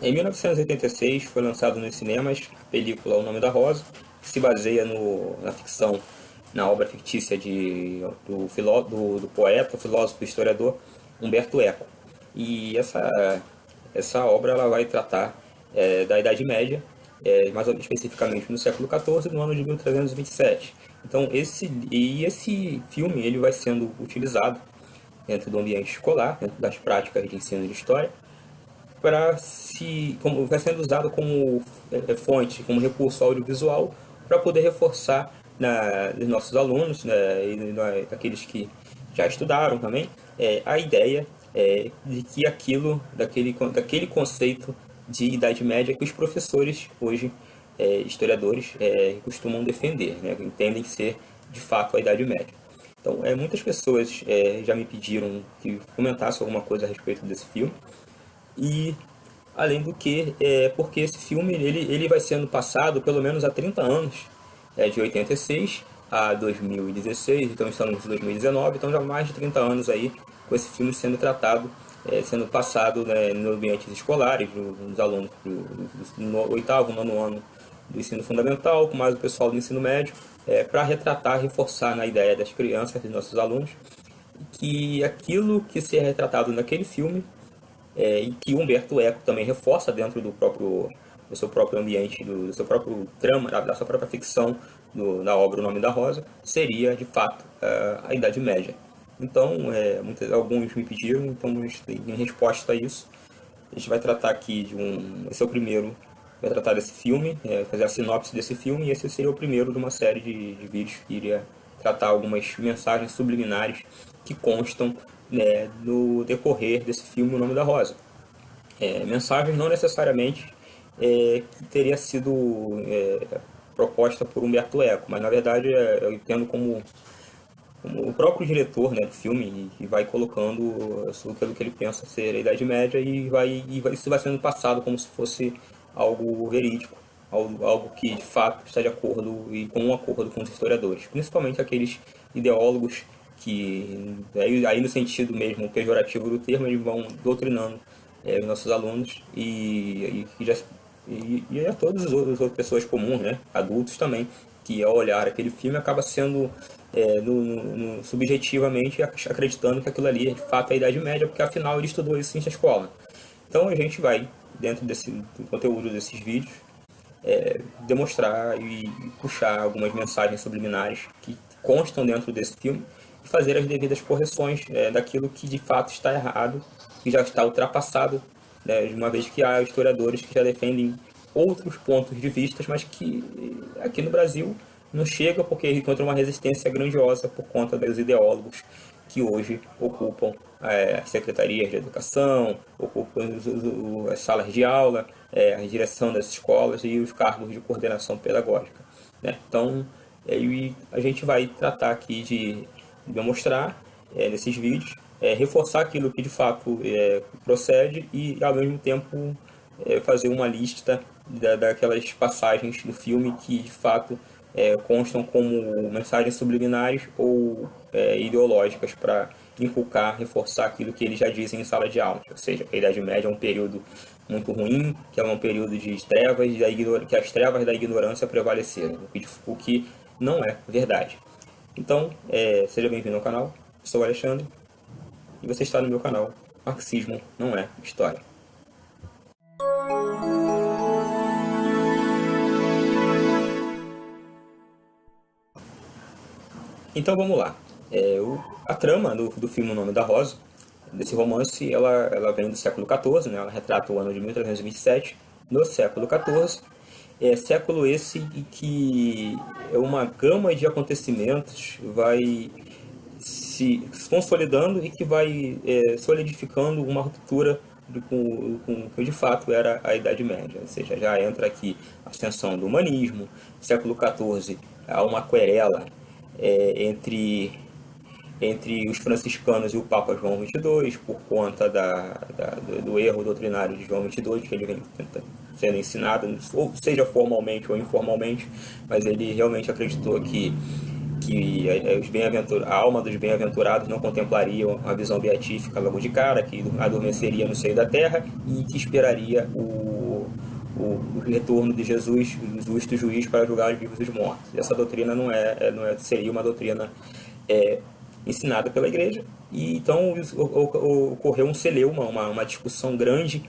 Em 1986 foi lançado nos cinemas a película O Nome da Rosa, que se baseia na ficção, na obra fictícia do poeta, filósofo e historiador Humberto Eco. E essa obra ela vai tratar da Idade Média, mais especificamente no século XIV, no ano de 1327. Então esse filme ele vai sendo utilizado dentro do ambiente escolar, dentro das práticas de ensino de história, como vai sendo usado como fonte, como recurso audiovisual para poder reforçar nos nossos alunos, né, e daqueles que já estudaram também, a ideia de que daquele conceito de Idade Média que os professores hoje, historiadores, costumam defender, né, entendem ser de fato a Idade Média. Então, muitas pessoas já me pediram que comentasse alguma coisa a respeito desse filme. E além do que, porque esse filme ele vai sendo passado pelo menos há 30 anos, de 86 a 2016, então estamos em 2019, então já há mais de 30 anos aí com esse filme sendo tratado, sendo passado, né, nos ambientes escolares, nos alunos no oitavo, nono ano do ensino fundamental, com mais o pessoal do ensino médio, para retratar, reforçar na ideia das crianças, dos nossos alunos, que aquilo que se é retratado naquele filme e que Humberto Eco também reforça dentro do seu próprio ambiente, do seu próprio trama, da sua própria ficção na obra O Nome da Rosa, seria de fato a Idade Média. Então, alguns me pediram, então em resposta a isso, a gente vai tratar aqui esse é o primeiro, vai tratar desse filme, fazer a sinopse desse filme, e esse seria o primeiro de uma série de vídeos que iria tratar algumas mensagens subliminares que constam, né, no decorrer desse filme O Nome da Rosa. Mensagens não necessariamente que teria sido proposta por Humberto Eco, mas na verdade eu entendo como o próprio diretor, né, do filme, e vai colocando aquilo que ele pensa ser a Idade Média isso vai sendo passado como se fosse algo verídico, algo que de fato está de acordo e com um acordo com os historiadores, principalmente aqueles ideólogos que, aí no sentido mesmo pejorativo do termo, eles vão doutrinando os nossos alunos e a todas as outras pessoas comuns, né, adultos também, que ao olhar aquele filme acaba sendo subjetivamente acreditando que aquilo ali é de fato a Idade Média, porque afinal ele estudou isso na escola. Então a gente vai, dentro do conteúdo desses vídeos, demonstrar e puxar algumas mensagens subliminares que constam dentro desse filme e fazer as devidas correções daquilo que de fato está errado, que já está ultrapassado, né, uma vez que há historiadores que já defendem outros pontos de vista, mas que aqui no Brasil não chega porque encontra uma resistência grandiosa por conta dos ideólogos que hoje ocupam as secretarias de educação, ocupam as salas de aula, a direção das escolas e os cargos de coordenação pedagógica, né? Então, a gente vai tratar aqui de demonstrar nesses vídeos, reforçar aquilo que de fato procede e, ao mesmo tempo, fazer uma lista daquelas passagens do filme que de fato constam como mensagens subliminares ou ideológicas para inculcar, reforçar aquilo que eles já dizem em sala de aula, ou seja, que a Idade Média é um período muito ruim, que é um período de trevas, que as trevas da ignorância prevaleceram, o que não é verdade. Então, seja bem-vindo ao canal, eu sou o Alexandre, e você está no meu canal Marxismo Não É História. Então vamos lá. A trama do filme O Nome da Rosa, desse romance, ela vem do século XIV, né? Ela retrata o ano de 1327, no século XIV. Século esse em que uma gama de acontecimentos vai se consolidando e que vai solidificando uma ruptura com o que de fato era a Idade Média. Ou seja, já entra aqui a ascensão do humanismo. No século XIV há uma querela entre os franciscanos e o Papa João XXII, por conta do erro doutrinário de João XXII, que ele vem sendo ensinado, ou seja formalmente ou informalmente, mas ele realmente acreditou que a alma dos bem-aventurados não contemplaria a visão beatífica logo de cara, que adormeceria no seio da terra e que esperaria o retorno de Jesus, o justo juiz para julgar os vivos e os mortos. Essa doutrina seria uma doutrina ensinada pela igreja. E então ocorreu um celeuma, uma discussão grande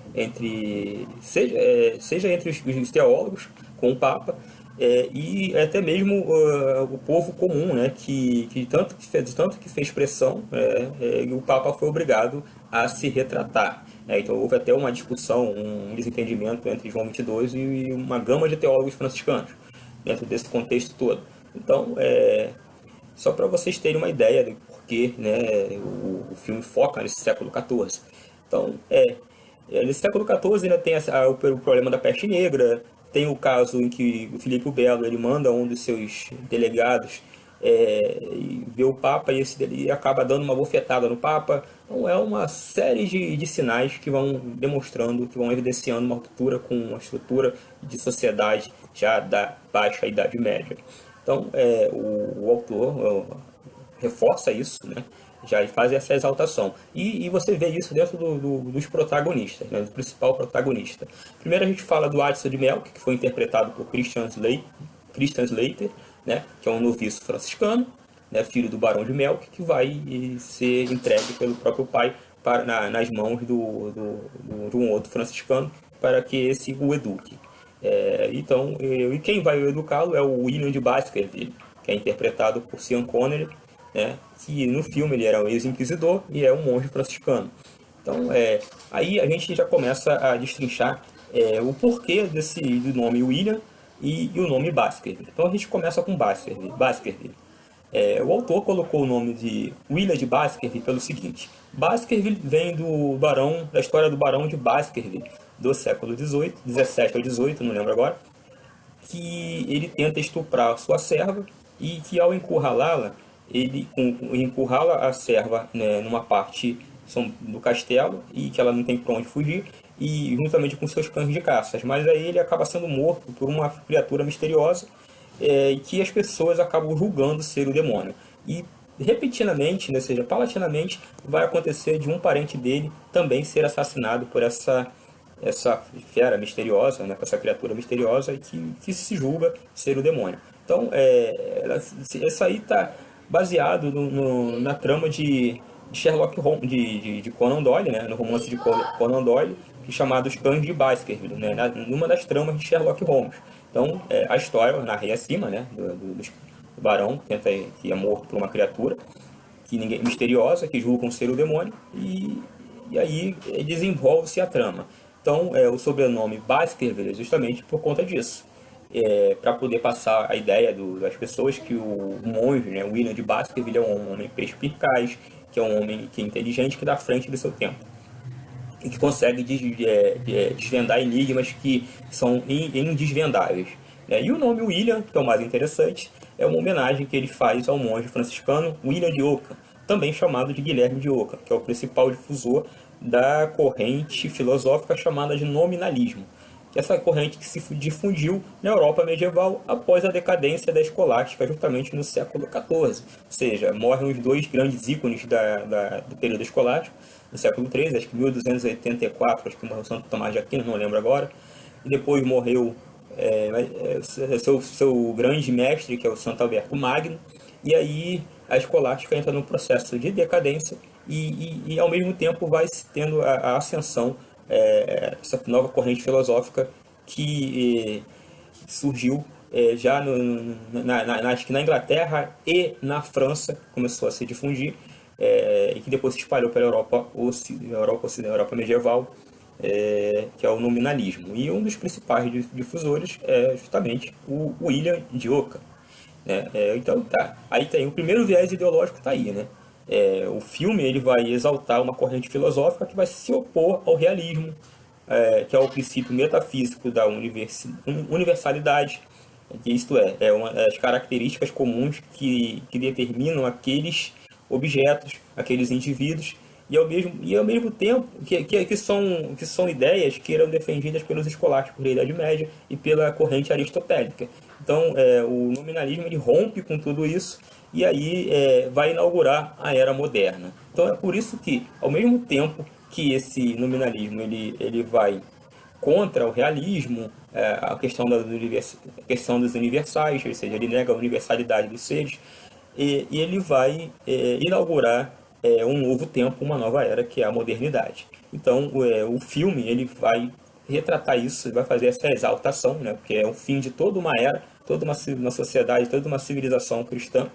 seja entre os teólogos com o Papa, e até mesmo o povo comum, né, que tanto que fez pressão, o Papa foi obrigado a se retratar. Então houve até uma discussão, um desentendimento entre João 22 e uma gama de teólogos franciscanos dentro desse contexto todo. Então, só para vocês terem uma ideia do porquê, né, o filme foca nesse século XIV. Então, nesse século XIV ainda tem o problema da peste negra, tem o caso em que o Filipe o Belo ele manda um dos seus delegados ver o Papa e ele acaba dando uma bofetada no Papa. Então é uma série de sinais que vão demonstrando, que vão evidenciando uma ruptura com uma estrutura de sociedade já da baixa Idade Média. Então o autor reforça isso, né? Já faz essa exaltação. E você vê isso dentro dos protagonistas, né? Do principal protagonista. Primeiro a gente fala do Adson de Melk, que foi interpretado por Christian Slater, né? Que é um noviço franciscano, né? Filho do Barão de Melk, que vai ser entregue pelo próprio pai nas mãos de um outro franciscano para que esse o eduque. Então, e quem vai educá-lo é o William de Baskerville, que é interpretado por Sean Connery, né, que no filme ele era um ex-inquisidor e é um monge franciscano. Então, aí a gente já começa a destrinchar o porquê do nome William e o nome Baskerville. Então a gente começa com Baskerville. O autor colocou o nome de William de Baskerville pelo seguinte: Baskerville vem da história do Barão de Baskerville, do século XVIII, 17 ou 18, não lembro agora, que ele tenta estuprar sua serva e que ao encurralá-la, ele encurrala a serva, né, numa parte do castelo e que ela não tem para onde fugir, e juntamente com seus cães de caça. Mas aí ele acaba sendo morto por uma criatura misteriosa que as pessoas acabam julgando ser o demônio. E repentinamente, né, ou seja, paulatinamente, vai acontecer de um parente dele também ser assassinado por essa fera misteriosa, né, essa criatura misteriosa que se julga ser o demônio. Então, essa aí está baseado na trama de Sherlock Holmes, de Conan Doyle, né, no romance de Conan Doyle, chamado Os Cães de Baskerville, né, numa das tramas de Sherlock Holmes. Então, a história, eu narrei acima, né, do barão que é morto por uma criatura misteriosa, que julga ser o demônio, e aí desenvolve-se a trama. Então, o sobrenome Baskerville é justamente por conta disso. Para poder passar a ideia das pessoas que o monge, né, William de Baskerville, é um homem perspicaz, que é um homem que é inteligente, que dá frente do seu tempo e que consegue desvendar enigmas que são indesvendáveis. E o nome William, que é o mais interessante, é uma homenagem que ele faz ao monge franciscano William de Ockham, também chamado de Guilherme de Ockham, que é o principal difusor da corrente filosófica chamada de nominalismo. Essa corrente que se difundiu na Europa medieval após a decadência da escolástica, justamente no século XIV. Ou seja, morrem os dois grandes ícones do período escolástico, no século XIII, acho que 1284, acho que morreu Santo Tomás de Aquino, não lembro agora. E depois morreu seu grande mestre, que é o Santo Alberto Magno. E aí a escolástica entra num processo de decadência e ao mesmo tempo vai tendo a ascensão, essa nova corrente filosófica que surgiu já acho que na Inglaterra e na França, começou a se difundir, e que depois se espalhou pela Europa medieval, que é o nominalismo. E um dos principais difusores é justamente o William de Ockham. Né? Então tá, aí tem o primeiro viés ideológico, tá aí, né? O filme ele vai exaltar uma corrente filosófica que vai se opor ao realismo, que é o princípio metafísico da universalidade, que isto as características comuns que determinam aqueles objetos, aqueles indivíduos, e ao mesmo tempo que são ideias que eram defendidas pelos escolásticos da Idade Média e pela corrente aristotélica. Então, o nominalismo ele rompe com tudo isso e aí vai inaugurar a Era Moderna. Então, é por isso que, ao mesmo tempo que esse nominalismo ele vai contra o realismo, a questão, a questão dos universais, ou seja, ele nega a universalidade dos seres, e ele vai inaugurar um novo tempo, uma nova era, que é a modernidade. Então, o filme ele vai retratar isso, vai fazer essa exaltação, né, porque é o fim de toda uma era, toda uma sociedade, toda uma civilização cristã,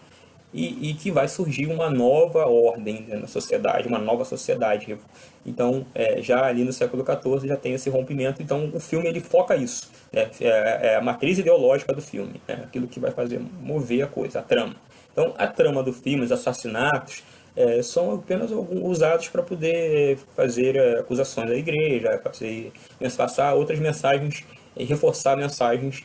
e que vai surgir uma nova ordem, né, na sociedade, uma nova sociedade. Então, já ali no século XIV já tem esse rompimento. Então, o filme ele foca isso, né? É a matriz ideológica do filme, né? Aquilo que vai fazer mover a coisa, a trama. Então, a trama do filme, os assassinatos, são apenas usados para poder fazer acusações à igreja, passar outras mensagens, reforçar mensagens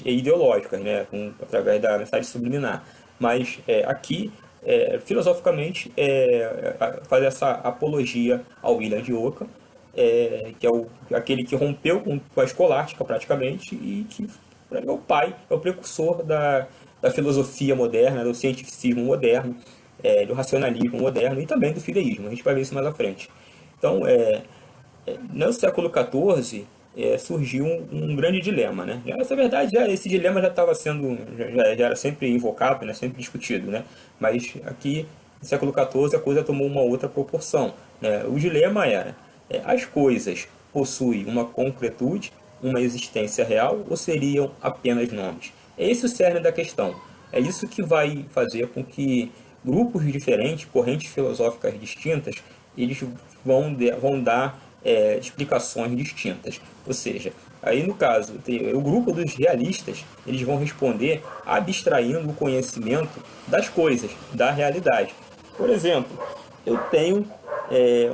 ideológicas, né, através da mensagem subliminar. Mas aqui, filosoficamente, faz essa apologia ao William de Ockham, que é aquele que rompeu com a escolástica praticamente e que é o pai, é o precursor da filosofia moderna, do cientificismo moderno, do racionalismo moderno e também do fideísmo. A gente vai ver isso mais à frente. Então, no século XIV, surgiu um grande dilema, né? Essa verdade, esse dilema já estava sendo, já era sempre invocado, né? Sempre discutido, né? Mas aqui, no século XIV, a coisa tomou uma outra proporção, né? O dilema era, as coisas possuem uma concretude, uma existência real, ou seriam apenas nomes? É esse o cerne da questão. É isso que vai fazer com que grupos diferentes, correntes filosóficas distintas, eles vão dar explicações distintas. Ou seja, aí no caso, o grupo dos realistas, eles vão responder abstraindo o conhecimento das coisas, da realidade. Por exemplo, eu tenho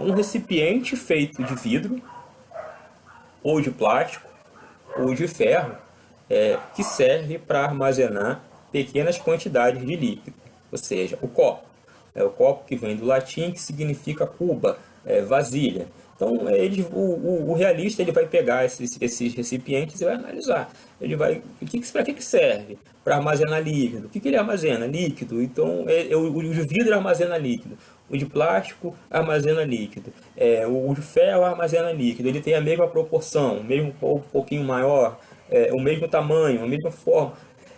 um recipiente feito de vidro, ou de plástico, ou de ferro, que serve para armazenar pequenas quantidades de líquido, ou seja, o copo. É o copo que vem do latim, que significa cuba, vasilha. Então, o realista ele vai pegar esses recipientes e vai analisar. Ele vai, para que serve? Para armazenar líquido. O que ele armazena? Líquido. Então, o de vidro armazena líquido. O de plástico armazena líquido. O de ferro armazena líquido. Ele tem a mesma proporção, mesmo um pouquinho maior, o mesmo tamanho, a mesma forma.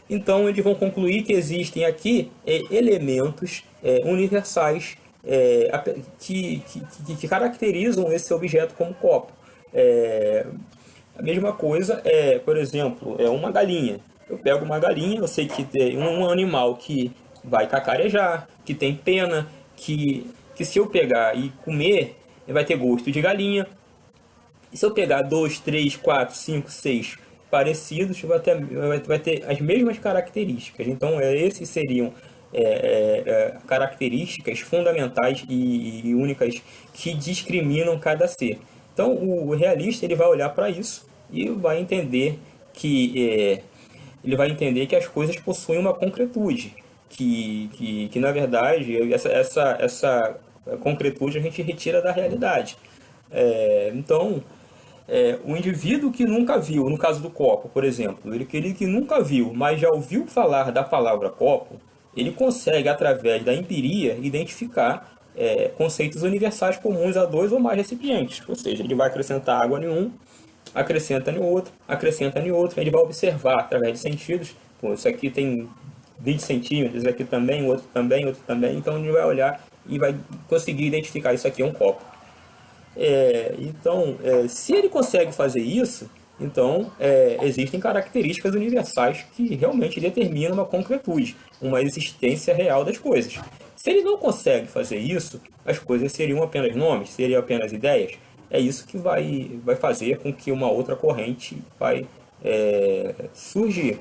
Então, eles vão concluir que existem aqui elementos universais que caracterizam esse objeto como copo. A mesma coisa por exemplo, uma galinha. Eu pego uma galinha, eu sei que tem um animal que vai cacarejar, que tem pena, que se eu pegar e comer, vai ter gosto de galinha. E se eu pegar 2, 3, 4, 5, 6 parecidos, vai ter as mesmas características. Então, esses seriam características fundamentais e únicas que discriminam cada ser. Então, o realista ele vai olhar para isso e vai entender que as coisas possuem uma concretude, que na verdade essa concretude a gente retira da realidade. Então, o indivíduo que nunca viu, no caso do copo, por exemplo, ele que nunca viu, mas já ouviu falar da palavra copo, ele consegue, através da empiria, identificar conceitos universais comuns a dois ou mais recipientes. Ou seja, ele vai acrescentar água em um, acrescenta em outro, ele vai observar através de sentidos. Pô, isso aqui tem 20 centímetros, aqui também, outro também, então ele vai olhar e vai conseguir identificar isso aqui é um copo. Então, se ele consegue fazer isso, então existem características universais que realmente determinam uma concretude, uma existência real das coisas. Se ele não consegue fazer isso, as coisas seriam apenas nomes, seriam apenas ideias. É isso que vai fazer com que uma outra corrente vai surgir.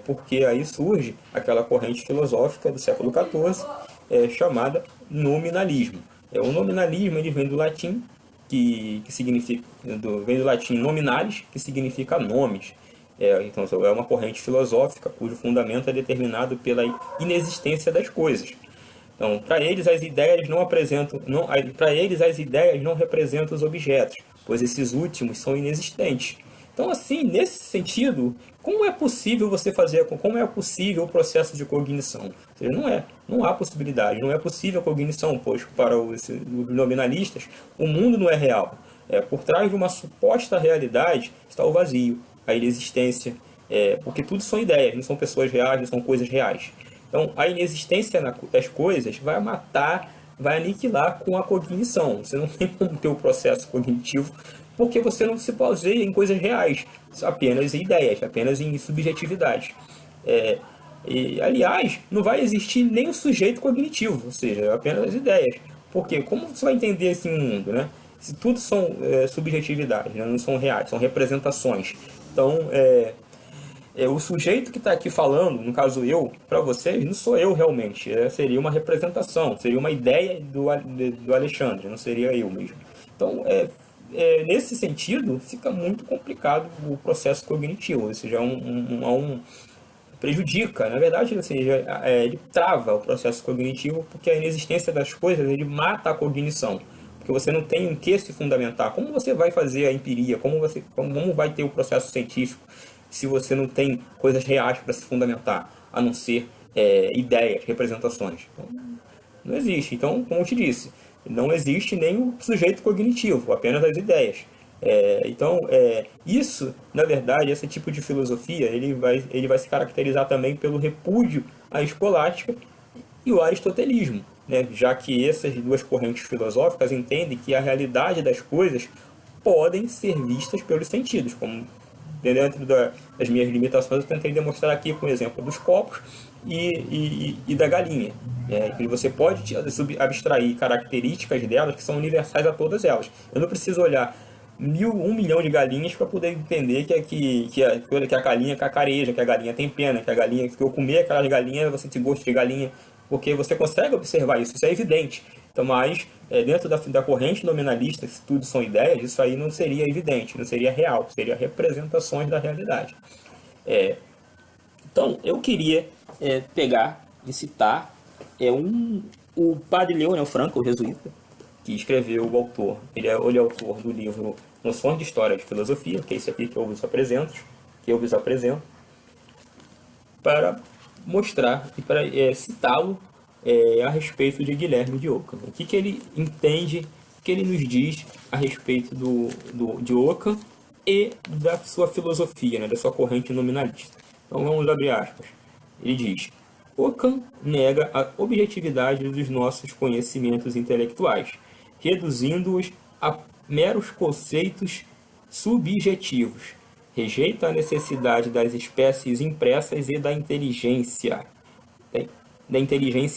Porque aí surge aquela corrente filosófica do século XIV chamada nominalismo. O nominalismo ele vem do latim, que significa, vem do latim nominalis, que significa nomes. Então é uma corrente filosófica cujo fundamento é determinado pela inexistência das coisas. Então, para eles as ideias não representam os objetos, pois esses últimos são inexistentes. Então, assim, nesse sentido, como é possível o processo de cognição? Ou seja, não há possibilidade, não é possível a cognição, pois para os nominalistas o mundo não é real. Por trás de uma suposta realidade está o vazio, a inexistência, porque tudo são ideias, não são pessoas reais, não são coisas reais. Então, a inexistência das coisas vai matar, vai aniquilar com a cognição. Você não tem como ter o processo cognitivo porque você não se baseia em coisas reais, apenas em ideias, apenas em subjetividade. Aliás, não vai existir nem o sujeito cognitivo, ou seja, apenas as ideias. Porque como você vai entender esse mundo, né? Se tudo são subjetividades, né? Não são reais, são representações. Então, o sujeito que está aqui falando, no caso eu, para vocês, não sou eu realmente. Seria uma representação, seria uma ideia do Alexandre, não seria eu mesmo. Então, nesse sentido, fica muito complicado o processo cognitivo. Ou seja, prejudica, na verdade, ou seja, ele trava o processo cognitivo porque a inexistência das coisas ele mata a cognição. Porque você não tem em que se fundamentar. Como você vai fazer a empiria? Como vai ter o processo científico se você não tem coisas reais para se fundamentar, a não ser ideias, representações? Então, não existe. Então, como eu te disse, não existe nem o sujeito cognitivo, apenas as ideias. Então, isso, na verdade, esse tipo de filosofia, ele vai se caracterizar também pelo repúdio à escolástica e o aristotelismo, né? Já que essas duas correntes filosóficas entendem que a realidade das coisas podem ser vistas pelos sentidos, como dentro das minhas limitações eu tentei demonstrar aqui com o exemplo dos copos e da galinha. Que você pode abstrair características delas que são universais a todas elas. Eu não preciso olhar 1 milhão de galinhas para poder entender que a galinha cacareja, que a galinha tem pena, que eu comer aquelas galinhas você tem gosto de galinha, porque você consegue observar isso é evidente. Então, mas dentro da corrente nominalista, se tudo são ideias, isso aí não seria evidente, não seria real, seria representações da realidade. Então, eu queria pegar e citar o padre Leonel Franco, o jesuíta, que escreveu o autor. Ele é autor do livro Noções de História de Filosofia, que é esse aqui que eu vos apresento, para mostrar e para citá-lo a respeito de Guilherme de Ockham. O que ele entende, o que ele nos diz a respeito de Ockham e da sua filosofia, né, da sua corrente nominalista. Então vamos abrir aspas. Ele diz: Ockham nega a objetividade dos nossos conhecimentos intelectuais, reduzindo-os a meros conceitos subjetivos. Rejeita a necessidade das espécies impressas e da inteligência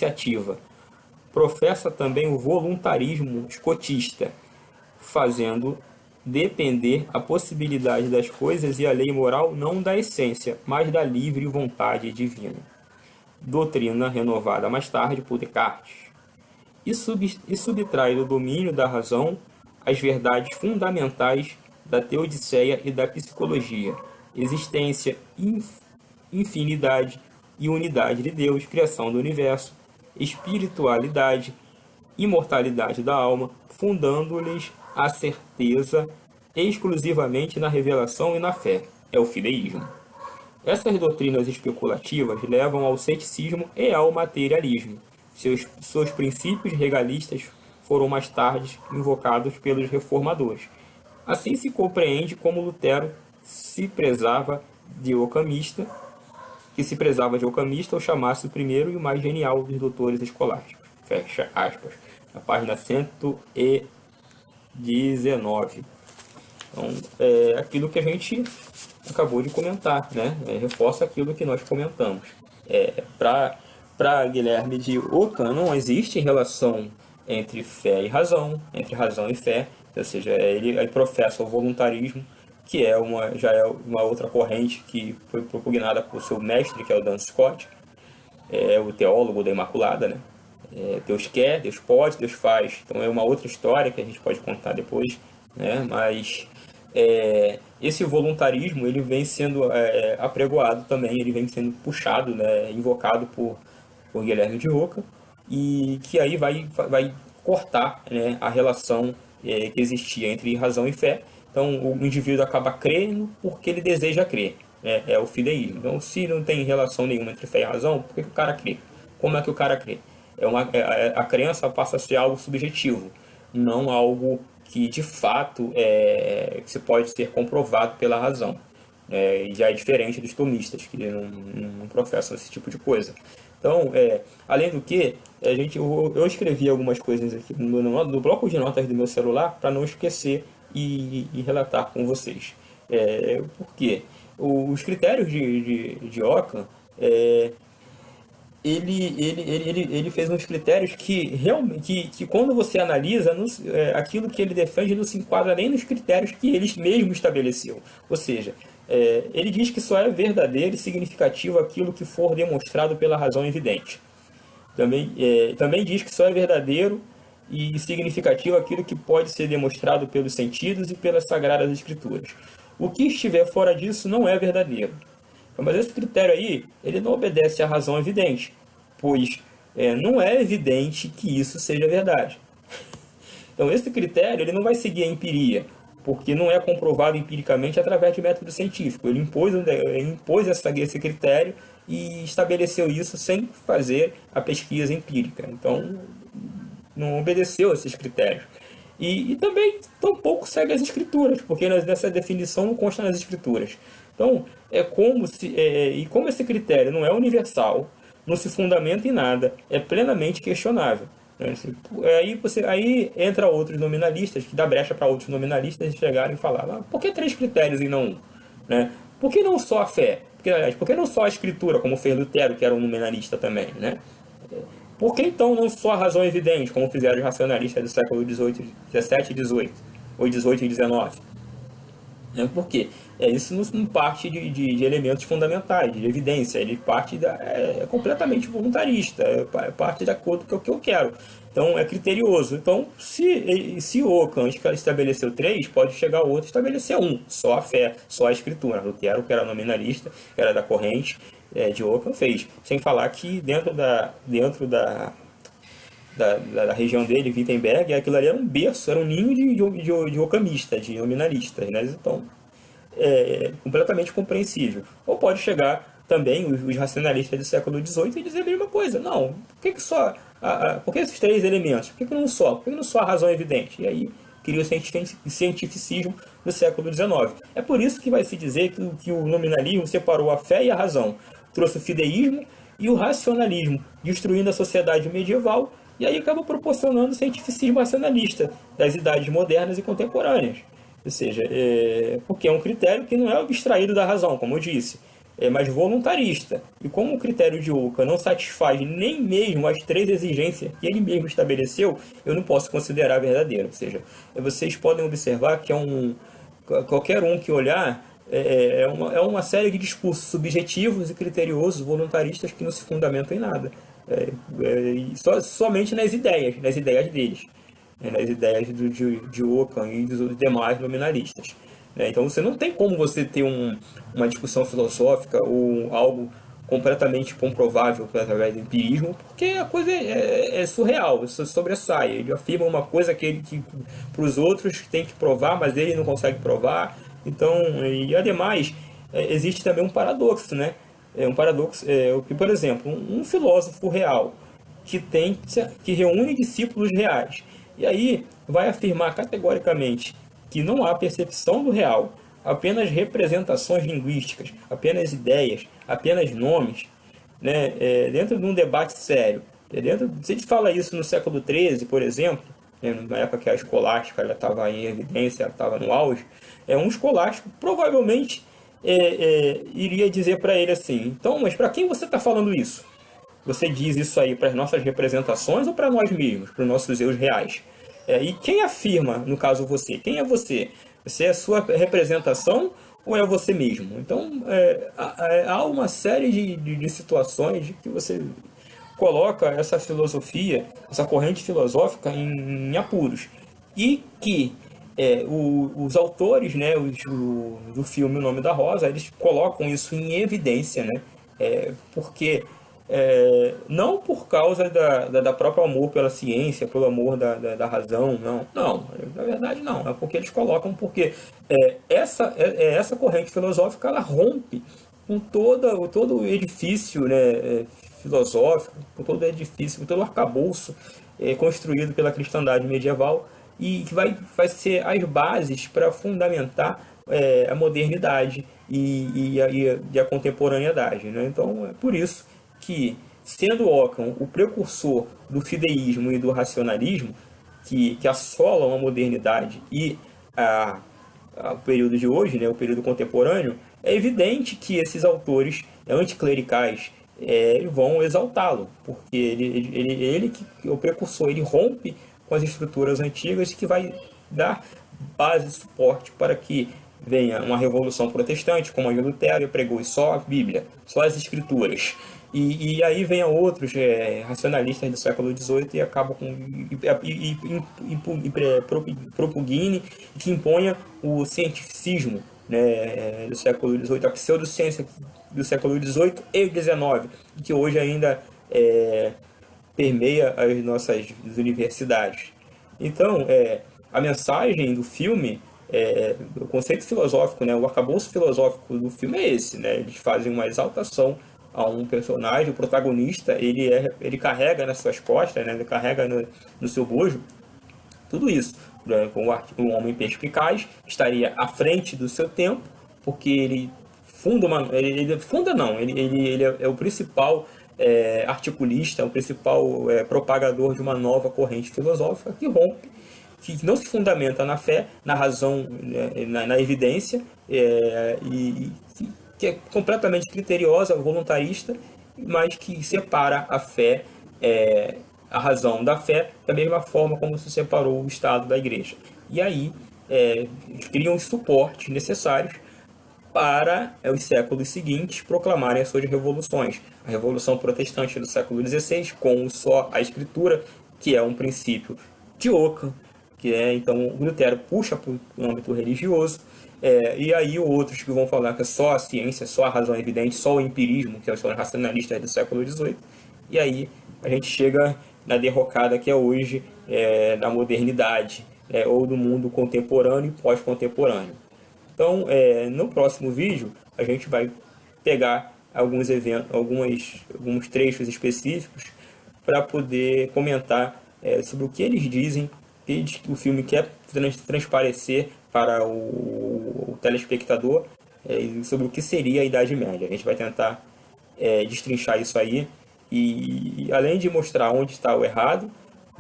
ativa. Professa também o voluntarismo escotista, fazendo depender a possibilidade das coisas e a lei moral não da essência, mas da livre vontade divina. Doutrina renovada mais tarde por Descartes. E subtrai do domínio da razão as verdades fundamentais da teodiceia e da psicologia, existência, infinidade e unidade de Deus, criação do universo, espiritualidade, imortalidade da alma, fundando-lhes a certeza exclusivamente na revelação e na fé. É o fideísmo. Essas doutrinas especulativas levam ao ceticismo e ao materialismo. Seus princípios regalistas foram mais tarde invocados pelos reformadores. Assim se compreende como Lutero se prezava de ocamista, ou chamasse o primeiro e o mais genial dos doutores escolásticos. Fecha aspas. Na página 119. Então, aquilo que a gente acabou de comentar, né? Reforça aquilo que nós comentamos. Para Guilherme de Ockham, não existe relação entre fé e razão, entre razão e fé, ou seja, ele professa o voluntarismo, que já é uma outra corrente que foi propugnada por seu mestre, que é o Dan Scott, o teólogo da Imaculada, né? Deus quer, Deus pode, Deus faz. Então é uma outra história que a gente pode contar depois, né? Mas esse voluntarismo ele vem sendo apregoado também, ele vem sendo puxado, né? Invocado por Guilherme de Ockham, e que aí vai cortar, né, a relação que existia entre razão e fé. Então o indivíduo acaba crendo porque ele deseja crer. É o fideísmo. Então, se não tem relação nenhuma entre fé e razão, por que o cara crê? Como é que o cara crê? A crença passa a ser algo subjetivo, não algo que de fato que se pode ser comprovado pela razão. E já é diferente dos tomistas, que não professam esse tipo de coisa. Então, além do que, eu escrevi algumas coisas aqui no bloco de notas do meu celular para não esquecer e relatar com vocês. Por quê? Os critérios de Ockham, ele fez uns critérios que realmente que quando você analisa, aquilo que ele defende não se enquadra nem nos critérios que ele mesmo estabeleceu. Ou seja, ele diz que só é verdadeiro e significativo aquilo que for demonstrado pela razão evidente. Também diz que só é verdadeiro e significativo aquilo que pode ser demonstrado pelos sentidos e pelas sagradas escrituras. O que estiver fora disso não é verdadeiro. Mas esse critério aí, ele não obedece à razão evidente, pois não é evidente que isso seja verdade. Então esse critério ele não vai seguir a empiria, porque não é comprovado empiricamente através de método científico. Ele impôs esse critério e estabeleceu isso sem fazer a pesquisa empírica. Então não obedeceu a esses critérios. E também tampouco segue as escrituras, porque nessa definição não consta nas escrituras. Então, como esse critério não é universal, não se fundamenta em nada, é plenamente questionável. Né? Aí entra outros nominalistas, que dá brecha para outros nominalistas chegarem e falar, por que 3 critérios e não 1? Né? Por que não só a fé? Por que não só a escritura, como fez Lutero, que era um nominalista também? Né? Por que então não só a razão evidente, como fizeram os racionalistas do século XVII e XVIII, ou XVIII e XIX? Por quê? Isso não parte de elementos fundamentais, de evidência, ele parte completamente voluntarista, parte de acordo com o que eu quero. Então é criterioso. Então, se Ockham estabeleceu 3, pode chegar outro e estabelecer 1, só a fé, só a escritura. Lutero, que era nominalista, que era da corrente de Ockham, fez. Sem falar que dentro da região dele, Wittenberg, aquilo ali era um berço, era um ninho de occamistas, de nominalistas, né? Então, completamente compreensível. Ou pode chegar também os racionalistas do século XVIII e dizer a mesma coisa. Não, por que esses 3 elementos? Por que não só? Por que não só a razão evidente? E aí cria o cientificismo no século XIX. É por isso que vai se dizer que o nominalismo separou a fé e a razão. Trouxe o fideísmo e o racionalismo, destruindo a sociedade medieval, e aí acaba proporcionando o cientificismo racionalista das idades modernas e contemporâneas. Ou seja, porque é um critério que não é abstraído da razão, como eu disse, mas voluntarista. E como o critério de Ockham não satisfaz nem mesmo as 3 exigências que ele mesmo estabeleceu, eu não posso considerar verdadeiro. Ou seja, vocês podem observar que qualquer um que olhar é uma série de discursos subjetivos e criteriosos, voluntaristas, que não se fundamentam em nada. Somente nas ideias deles, nas ideias de Ockham e dos demais nominalistas. Então você não tem como você ter uma discussão filosófica ou algo completamente comprovável através do empirismo, porque a coisa é surreal, isso sobressai. Ele afirma uma coisa que para os outros tem que provar, mas ele não consegue provar. Então, e ademais, existe também um paradoxo, né? Um paradoxo, que, por exemplo, um filósofo real que reúne discípulos reais, e aí vai afirmar categoricamente que não há percepção do real, apenas representações linguísticas, apenas ideias, apenas nomes, né? Dentro de um debate sério. Se a gente fala isso no século XIII, por exemplo, na época que a escolástica estava em evidência, ela estava no auge, um escolástico provavelmente iria dizer para ele assim, então, mas para quem você está falando isso? Você diz isso aí para as nossas representações ou para nós mesmos, para os nossos eus reais? E quem afirma, no caso você? Quem é você? Você é a sua representação ou é você mesmo? Então, há uma série de situações que você coloca essa filosofia, essa corrente filosófica em apuros. E que os autores, né, do filme O Nome da Rosa, eles colocam isso em evidência, né? Porque não por causa da próprio amor pela ciência, pelo amor da razão, não, na verdade não, é porque eles colocam, porque essa corrente filosófica, ela rompe com todo o edifício, né, filosófico, com todo o edifício, com todo o arcabouço construído pela cristandade medieval, e que vai ser as bases para fundamentar a modernidade e a contemporaneidade, né? Então é por isso que, sendo Ockham o precursor do fideísmo e do racionalismo, que assolam a modernidade e a, o período de hoje, né, o período contemporâneo, é evidente que esses autores anticlericais vão exaltá-lo, porque ele que é o precursor, ele rompe com as estruturas antigas, que vai dar base e suporte para que venha uma revolução protestante, como a de Lutero, e pregou só a Bíblia, só as Escrituras. E aí vem outros racionalistas do século XVIII e acabam com propugne que imponha o cientificismo, né, do século XVIII, a pseudociência do século XVIII e XIX, que hoje ainda permeia as nossas universidades. Então, a mensagem do filme, o conceito filosófico, né, o arcabouço filosófico do filme é esse, né? Eles fazem uma exaltação a um personagem, o protagonista, ele carrega nas suas costas, né, ele carrega no seu bojo tudo isso. Né, um homem perspicaz estaria à frente do seu tempo, porque ele funda ele funda não, ele é o principal articulista, o principal propagador de uma nova corrente filosófica que rompe, que não se fundamenta na fé, na razão, na evidência, que é completamente criteriosa, voluntarista, mas que separa a fé, a razão da fé, da mesma forma como se separou o Estado da Igreja. E aí criam os suportes necessários para os séculos seguintes proclamarem as suas revoluções. A Revolução Protestante do século XVI, com só a Escritura, que é um princípio de Ockham, que então Lutero puxa para o âmbito religioso, e aí outros que vão falar que é só a ciência, só a razão evidente, só o empirismo, que são os racionalistas do século XVIII, e aí a gente chega na derrocada que é hoje da modernidade, ou do mundo contemporâneo e pós-contemporâneo. Então, no próximo vídeo, a gente vai pegar alguns eventos, alguns trechos específicos para poder comentar sobre o que eles dizem, que o filme quer transparecer para o telespectador, sobre o que seria a Idade Média. A gente vai tentar destrinchar isso aí e, além de mostrar onde está o errado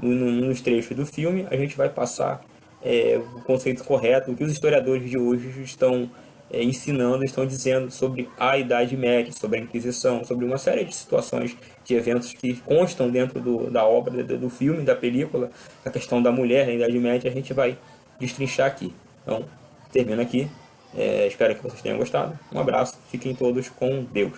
nos trechos do filme, a gente vai passar o conceito correto, o que os historiadores de hoje estão ensinando, estão dizendo sobre a Idade Média, sobre a Inquisição, sobre uma série de situações, de eventos que constam dentro da obra, do filme, da película. A questão da mulher na Idade Média a gente vai destrinchar aqui. Então, termino aqui. Espero que vocês tenham gostado. Um abraço, fiquem todos com Deus.